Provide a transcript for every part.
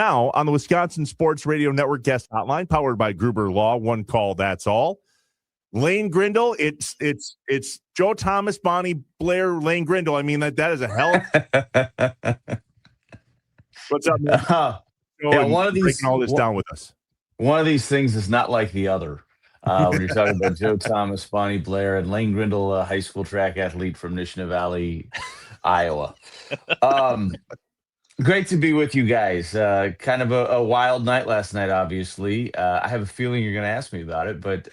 Now on the Wisconsin Sports Radio Network guest hotline, powered by Gruber Law, one call, that's all. Lane Grindle, it's Joe Thomas, Bonnie Blair, Lane Grindle. I mean, that is a hell of What's up, man? One of these breaking all this down with us. One of these things is not like the other. When you're talking about Joe Thomas, Bonnie Blair, and Lane Grindle, a high school track athlete from Nishna Valley, Iowa. Great to be with you guys. Kind of a wild night last night, obviously. I have a feeling you're going to ask me about it, but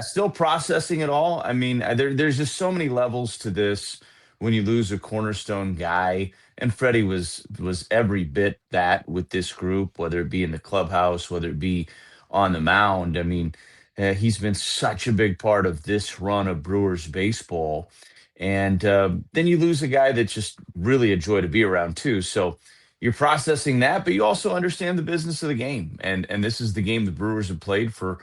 still processing it all. I mean, there's just so many levels to this when you lose a cornerstone guy, and Freddie was every bit that with this group, whether it be in the clubhouse, whether it be on the mound. I mean, he's been such a big part of this run of Brewers baseball. And then you lose a guy that's just really a joy to be around too. So you're processing that, but you also understand the business of the game. And this is the game the Brewers have played for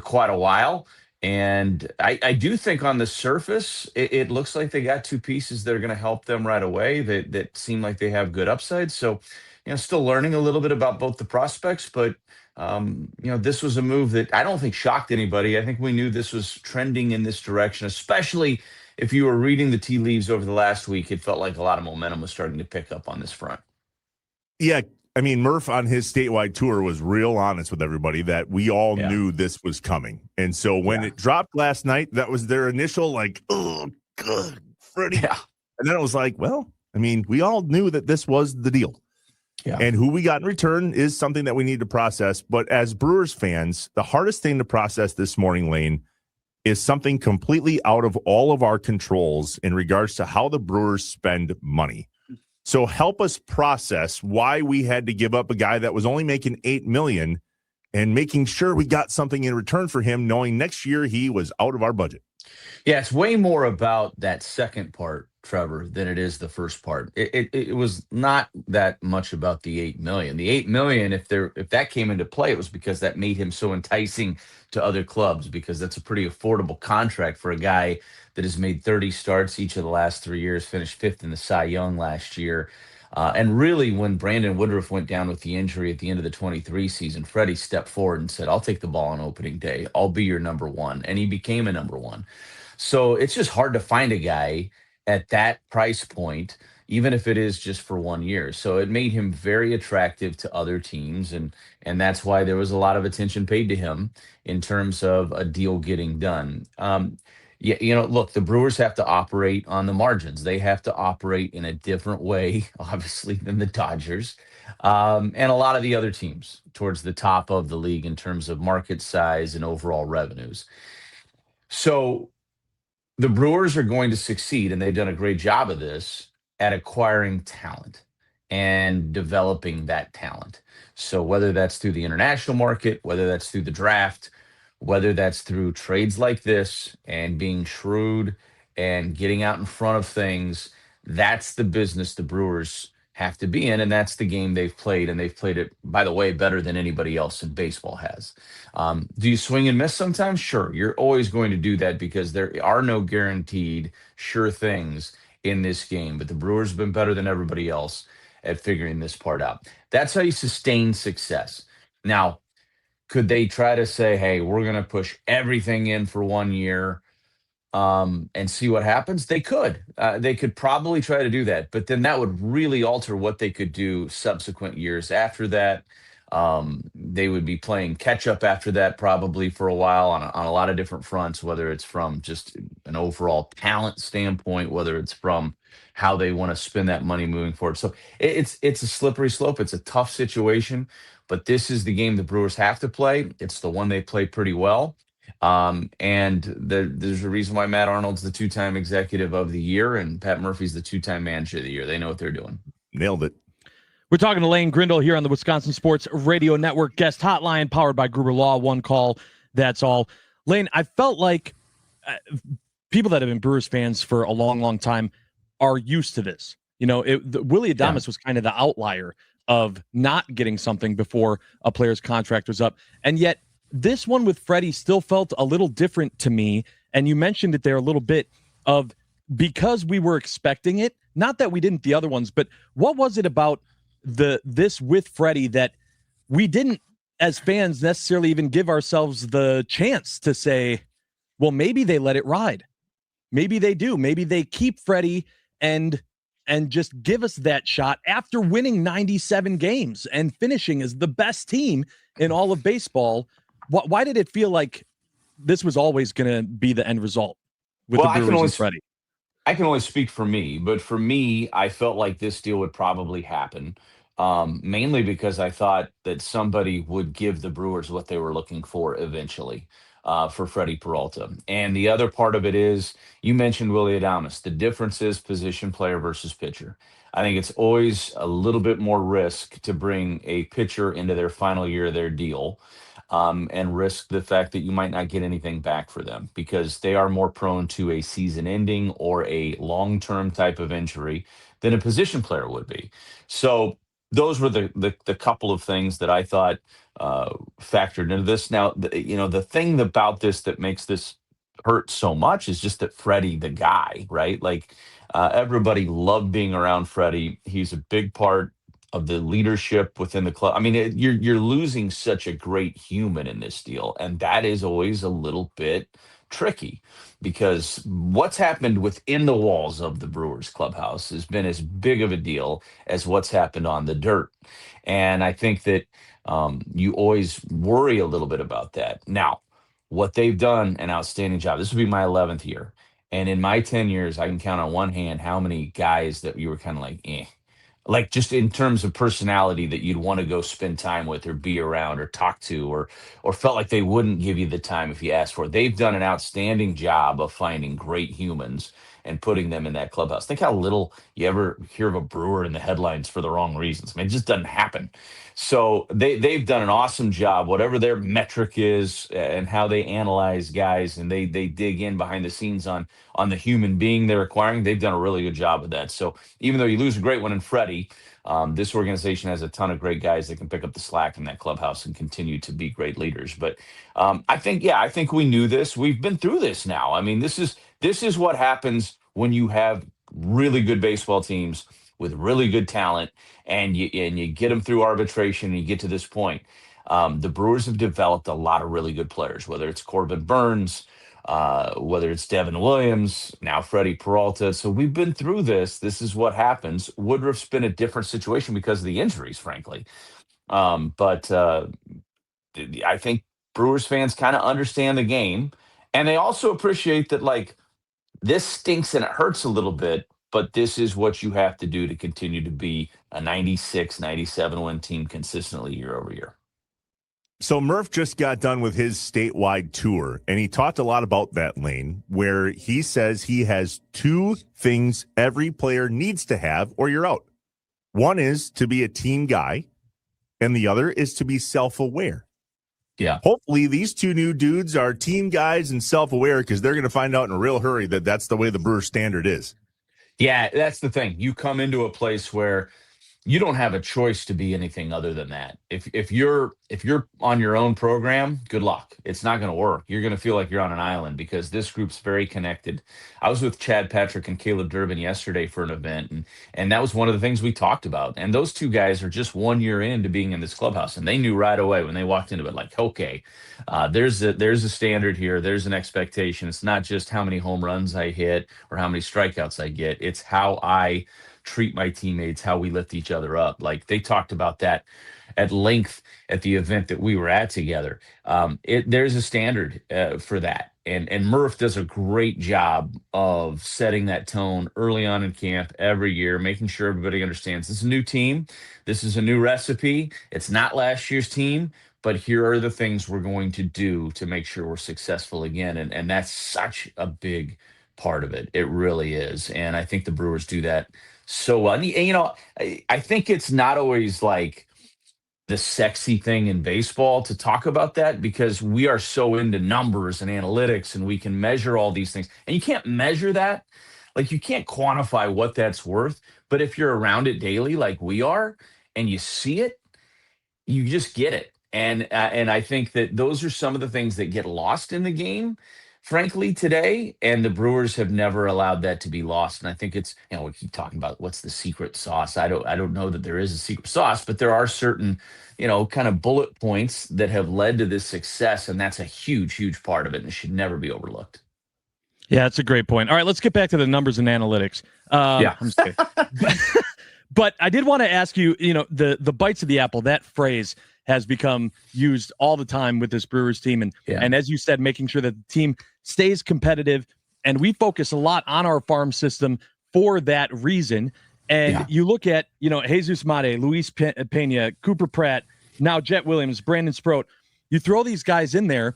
quite a while. And I do think on the surface, it looks like they got two pieces that are going to help them right away that seem like they have good upside. So, still learning a little bit about both the prospects, but this was a move that I don't think shocked anybody. I think we knew this was trending in this direction, especially if you were reading the tea leaves over the last week. It felt like a lot of momentum was starting to pick up on this front. Yeah. I mean, Murph on his statewide tour was real honest with everybody that we all knew this was coming. And so when it dropped last night, that was their initial like, oh, good, Freddie. Yeah. And then it was like, well, I mean, we all knew that this was the deal. Yeah. And who we got in return is something that we need to process. But as Brewers fans, the hardest thing to process this morning, Lane, is something completely out of all of our controls in regards to how the Brewers spend money. So help us process why we had to give up a guy that was only making $8 million and making sure we got something in return for him, knowing next year he was out of our budget. Yeah, it's way more about that second part, Trevor, than it is the first part. It was not that much about the $8 million. The $8 million, if that came into play, it was because that made him so enticing to other clubs, because that's a pretty affordable contract for a guy that has made 30 starts each of the last 3 years, finished fifth in the Cy Young last year. And really, when Brandon Woodruff went down with the injury at the end of the 23 season, Freddie stepped forward and said, I'll take the ball on opening day. I'll be your number one. And he became a number one. So it's just hard to find a guy at that price point, even if it is just for 1 year. So it made him very attractive to other teams. And that's why there was a lot of attention paid to him in terms of a deal getting done. Look, the Brewers have to operate on the margins. They have to operate in a different way, obviously, than the Dodgers and a lot of the other teams towards the top of the league in terms of market size and overall revenues. So the Brewers are going to succeed, and they've done a great job of this, at acquiring talent and developing that talent. So whether that's through the international market, whether that's through the draft, whether that's through trades like this and being shrewd and getting out in front of things, that's the business the Brewers have to be in, and that's the game they've played, and they've played it, by the way, better than anybody else in baseball has. Do you swing and miss sometimes? Sure. You're always going to do that because there are no guaranteed sure things in this game, but the Brewers have been better than everybody else at figuring this part out. That's how you sustain success. Now, could they try to say, hey, we're going to push everything in for 1 year and see what happens? They could. They could probably try to do that, but then that would really alter what they could do subsequent years after that. They would be playing catch up after that probably for a while on a lot of different fronts, whether it's from just an overall talent standpoint, whether it's from how they want to spend that money moving forward. So it's a slippery slope. It's a tough situation, but this is the game the Brewers have to play. It's the one they play pretty well. And there's a reason why Matt Arnold's the two-time executive of the year and Pat Murphy's the two-time manager of the year. They know what they're doing. Nailed it. We're talking to Lane Grindle here on the Wisconsin Sports Radio Network guest hotline, powered by Gruber Law. One call, that's all. Lane, I felt like people that have been Brewers fans for a long, long time are used to this. Willie Adames was kind of the outlier of not getting something before a player's contract was up. And yet this one with Freddie still felt a little different to me. And you mentioned it there a little bit of because we were expecting it, not that we didn't the other ones, but what was it about this with Freddie that we didn't, as fans, necessarily even give ourselves the chance to say, well, maybe they let it ride. Maybe they do. Maybe they keep Freddie and just give us that shot after winning 97 games and finishing as the best team in all of baseball. Why did it feel like this was always going to be the end result with the Brewers and Freddie? I can only speak for me, but for me, I felt like this deal would probably happen, mainly because I thought that somebody would give the Brewers what they were looking for eventually, for Freddy Peralta. And the other part of it is, you mentioned Willie Adames. The difference is position player versus pitcher. I think it's always a little bit more risk to bring a pitcher into their final year of their deal, and risk the fact that you might not get anything back for them because they are more prone to a season ending or a long term type of injury than a position player would be. So those were the couple of things that I thought factored into this. Now, the thing about this that makes this hurt so much is just that Freddie, the guy, right? Like, everybody loved being around Freddie. He's a big part of the leadership within the club. I mean, you're losing such a great human in this deal, and that is always a little bit tricky because what's happened within the walls of the Brewers clubhouse has been as big of a deal as what's happened on the dirt. And I think that you always worry a little bit about that. Now, what they've done an outstanding job. This will be my 11th year. And in my 10 years, I can count on one hand how many guys that you were kind of like, eh, like just in terms of personality that you'd want to go spend time with or be around or talk to, or felt like they wouldn't give you the time if you asked for it. They've done an outstanding job of finding great humans and putting them in that clubhouse. Think how little you ever hear of a Brewer in the headlines for the wrong reasons. I mean, it just doesn't happen. So they've done an awesome job, whatever their metric is and how they analyze guys, and they dig in behind the scenes on the human being they're acquiring. They've done a really good job of that. So even though you lose a great one in Freddie, this organization has a ton of great guys that can pick up the slack in that clubhouse and continue to be great leaders. But I think we knew this. We've been through this now. I mean, this is what happens when you have really good baseball teams with really good talent, and you get them through arbitration, and you get to this point. The Brewers have developed a lot of really good players, whether it's Corbin Burns, whether it's Devin Williams, now Freddy Peralta. So we've been through this. This is what happens. Woodruff's been a different situation because of the injuries, frankly. But I think Brewers fans kind of understand the game, and they also appreciate that, like, this stinks and it hurts a little bit, but this is what you have to do to continue to be a 96, 97 win team consistently year over year. So Murph just got done with his statewide tour, and he talked a lot about that, Lane, where he says he has two things every player needs to have or you're out. One is to be a team guy, and the other is to be self-aware. Yeah. Hopefully these two new dudes are team guys and self-aware, because they're going to find out in a real hurry that that's the way the Brewers standard is. Yeah, that's the thing. You come into a place where you don't have a choice to be anything other than that. If you're on your own program, good luck. It's not going to work. You're going to feel like you're on an island because this group's very connected. I was with Chad Patrick and Caleb Durbin yesterday for an event, and that was one of the things we talked about. And those two guys are just 1 year into being in this clubhouse, and they knew right away when they walked into it, like, okay, there's a standard here. There's an expectation. It's not just how many home runs I hit or how many strikeouts I get. It's how I treat my teammates, how we lift each other up. Like, they talked about that at length at the event that we were at together. There's a standard for that. And Murph does a great job of setting that tone early on in camp every year, making sure everybody understands this is a new team. This is a new recipe. It's not last year's team, but here are the things we're going to do to make sure we're successful again. And that's such a big part of it. It really is. And I think the Brewers do that so well. And, I think it's not always like the sexy thing in baseball to talk about that because we are so into numbers and analytics and we can measure all these things. And you can't measure that. Like, you can't quantify what that's worth. But if you're around it daily like we are and you see it, you just get it. And I think that those are some of the things that get lost in the game frankly, today, and the Brewers have never allowed that to be lost. And I think it's, we keep talking about what's the secret sauce. I don't know that there is a secret sauce, but there are certain, kind of bullet points that have led to this success, and that's a huge, huge part of it, and it should never be overlooked. Yeah, that's a great point. All right, let's get back to the numbers and analytics. Yeah. I'm just kidding. But I did want to ask you, the bites of the apple, that phrase has become used all the time with this Brewers team. And as you said, making sure that the team stays competitive. And we focus a lot on our farm system for that reason. And you look at, Jesus Mate, Luis Pena, Cooper Pratt, now Jet Williams, Brandon Sproat. You throw these guys in there,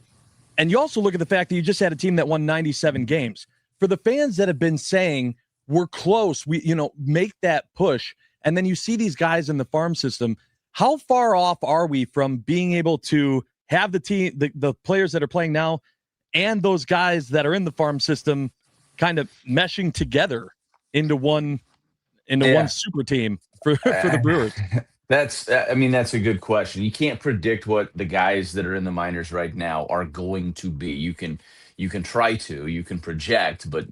and you also look at the fact that you just had a team that won 97 games. For the fans that have been saying, we're close, we make that push, and then you see these guys in the farm system, how far off are we from being able to have the team, the players that are playing now and those guys that are in the farm system kind of meshing together into one super team for the Brewers? That's a good question. You can't predict what the guys that are in the minors right now are going to be. You can try to, you can project, but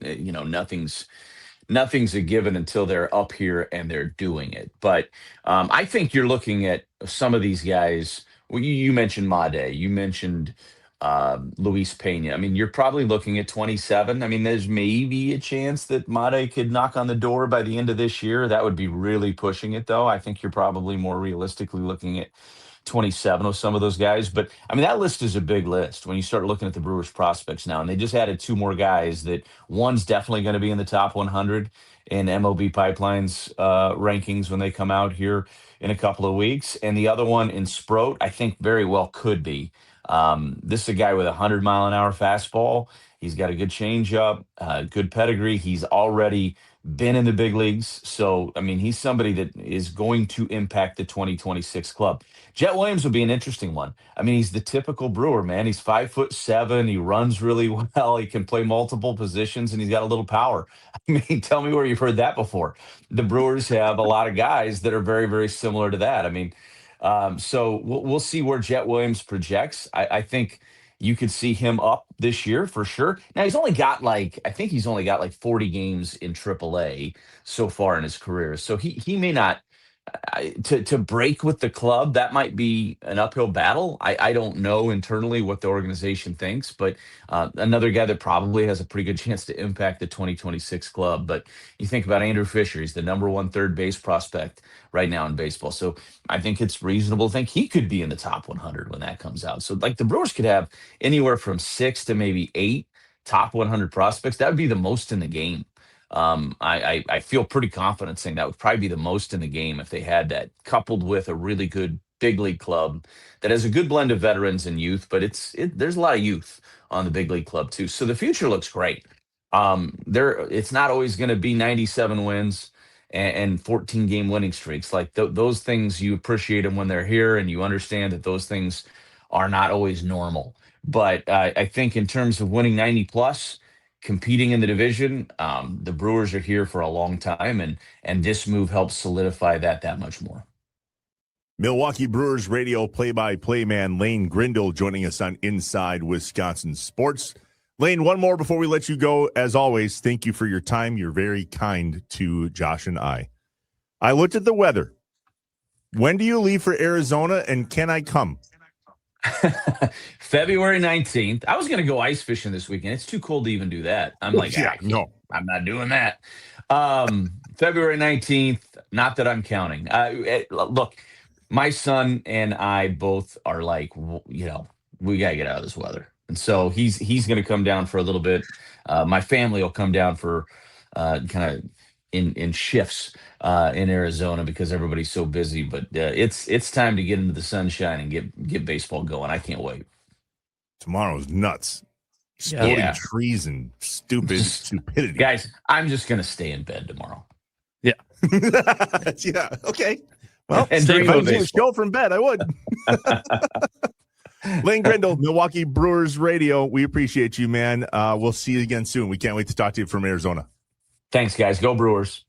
nothing's a given until they're up here and they're doing it. But I think you're looking at some of these guys. Well, you mentioned Made, you mentioned Luis Pena. I mean, you're probably looking at 27. I mean, there's maybe a chance that Made could knock on the door by the end of this year. That would be really pushing it, though. I think you're probably more realistically looking at 27 of some of those guys. But I mean, that list is a big list when you start looking at the Brewers prospects now. And they just added two more guys that one's definitely going to be in the top 100 in MLB Pipeline's rankings when they come out here in a couple of weeks. And the other one in Sproat, I think very well could be. This is a guy with a 100-mile-an-hour fastball. He's got a good changeup, good pedigree. He's already been in the big leagues. So, I mean, he's somebody that is going to impact the 2026 club. Jet Williams will be an interesting one. I mean, he's the typical Brewer, man. He's 5'7". He runs really well. He can play multiple positions, and he's got a little power. I mean, tell me where you've heard that before. The Brewers have a lot of guys that are very, very similar to that. I mean, so we'll see where Jet Williams projects. I think you could see him up this year for sure. Now he's only got I think he's only got 40 games in AAA so far in his career. So he may not to break with the club. That might be an uphill battle. I don't know internally what the organization thinks, but another guy that probably has a pretty good chance to impact the 2026 club. But you think about Andrew Fisher, he's the number one third base prospect right now in baseball. So I think it's reasonable to think he could be in the top 100 when that comes out. So the Brewers could have anywhere from 6 to maybe 8 top 100 prospects. That would be the most in the game. I feel pretty confident saying that would probably be the most in the game if they had that, coupled with a really good big league club that has a good blend of veterans and youth, but there's a lot of youth on the big league club too. So the future looks great. It's not always going to be 97 wins and 14 game winning streaks. Those things, you appreciate them when they're here, and you understand that those things are not always normal. But I think in terms of winning 90 plus, competing in the division, the Brewers are here for a long time, and this move helps solidify that much more. Milwaukee Brewers radio play-by-play man Lane Grindle joining us on Inside Wisconsin Sports. Lane, one more before we let you go. As always, thank you for your time. You're very kind to Josh and I. I looked at the weather. When do you leave for Arizona, and can I come? February 19th. I was going to go ice fishing this weekend. It's too cold to even do that. I'm no, I'm not doing that. February 19th, not that I'm counting. Look, my son and I both are we got to get out of this weather. And so he's going to come down for a little bit. My family will come down for kind of in shifts in Arizona because everybody's so busy. But it's time to get into the sunshine and get baseball going. I can't wait. Tomorrow's nuts. Exploding trees and stupidity. Guys, I'm just going to stay in bed tomorrow. Yeah. Yeah. Okay. Well, and if I could do a show from bed, I would. Lane Grindle, Milwaukee Brewers Radio. We appreciate you, man. We'll see you again soon. We can't wait to talk to you from Arizona. Thanks, guys. Go Brewers.